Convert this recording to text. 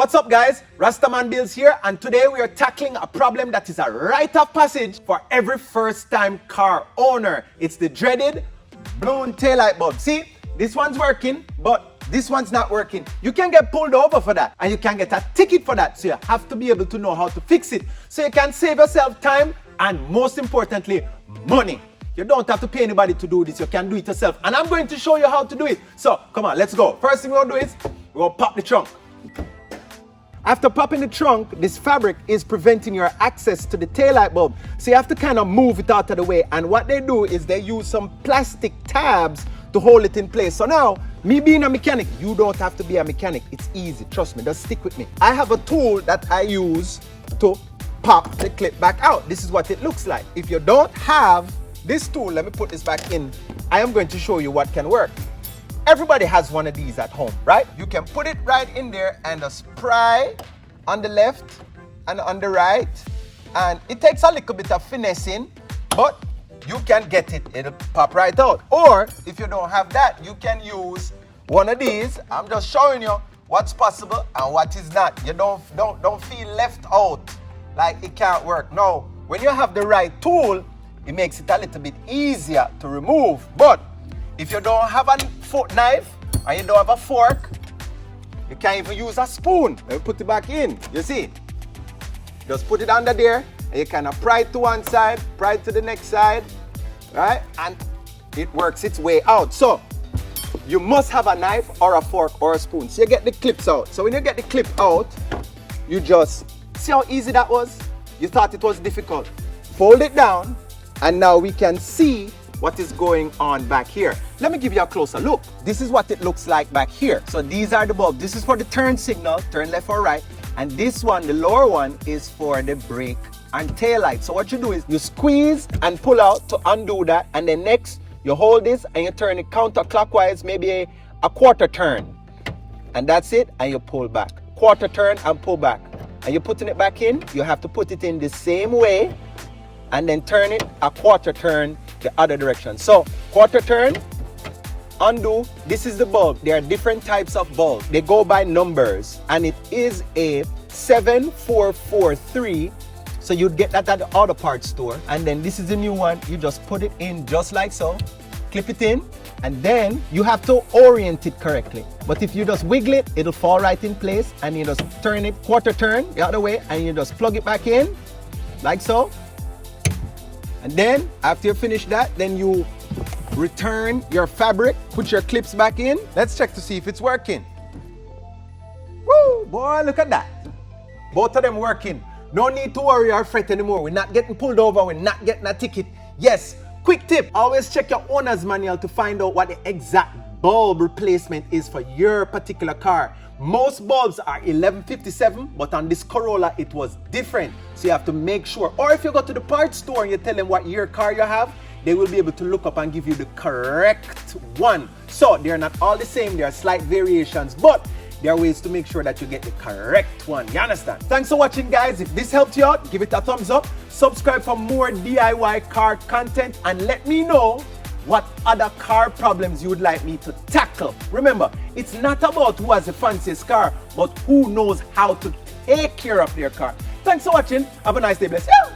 What's up guys, Rastaman Bills here, and today we are tackling a problem that is a rite of passage for every first time car owner. It's the dreaded blown taillight bulb. See, this one's working, but this one's not working. You can get pulled over for that, and you can get a ticket for that, so you have to be able to know how to fix it, so you can save yourself time and most importantly, money. You don't have to pay anybody to do this, you can do it yourself, and I'm going to show you how to do it. So come on, let's go. First thing we're gonna do is we're gonna pop the trunk. After popping the trunk, this fabric is preventing your access to the taillight bulb. So you have to kind of move it out of the way. And what they do is they use some plastic tabs to hold it in place. So now, me being a mechanic, you don't have to be a mechanic. It's easy, trust me, just stick with me. I have a tool that I use to pop the clip back out. This is what it looks like. If you don't have this tool, let me put this back in. I am going to show you what can work. Everybody has one of these at home, right? You can put it right in there and just pry on the left and on the right. And it takes a little bit of finessing, but you can get it, it'll pop right out. Or if you don't have that, you can use one of these. I'm just showing you what's possible and what is not. You don't feel left out like it can't work. No, when you have the right tool, it makes it a little bit easier to remove. But if you don't have a knife and you don't have a fork, you can't even use a spoon. Let me put it back in. You see? Just put it under there and you kind of pry it to one side, pry it to the next side, right? And it works its way out. So you must have a knife or a fork or a spoon. So you get the clips out. So when you get the clip out, you just see how easy that was? You thought it was difficult. Fold it down and now we can see what is going on back here. Let me give you a closer look. This is what it looks like back here. So these are the bulbs. This is for the turn signal, turn left or right. And this one, the lower one, is for the brake and tail light. So what you do is you squeeze and pull out to undo that. And then next, you hold this and you turn it counterclockwise, maybe a quarter turn. And that's it, and you pull back. Quarter turn and pull back. And you're putting it back in, you have to put it in the same way and then turn it a quarter turn the other direction. So quarter turn, undo. This is the bulb. There are different types of bulbs. They go by numbers and it is a 7443. So you'd get that at the auto parts store. And then this is the new one. You just put it in just like so, clip it in, and then you have to orient it correctly. But if you just wiggle it, it'll fall right in place, and you just turn it quarter turn the other way and you just plug it back in like so. And then after you finish that, then you return your fabric, put your clips back in. Let's check to see if it's working. Woo, boy, look at that. Both of them working. No need to worry or fret anymore. We're not getting pulled over, we're not getting a ticket. Yes, quick tip, always check your owner's manual to find out what the exact bulb replacement is for your particular car. Most bulbs are 1157, but on this Corolla it was different. So you have to make sure, or if you go to the parts store and you tell them what year car you have, they will be able to look up and give you the correct one. So they're not all the same, there are slight variations, but there are ways to make sure that you get the correct one. You understand? Thanks for watching guys. If this helped you out, give it a thumbs up, subscribe for more DIY car content, and let me know what other car problems you would like me to tackle. Remember, it's not about who has the fanciest car, but who knows how to take care of their car. Thanks for watching. Have a nice day. Bless you.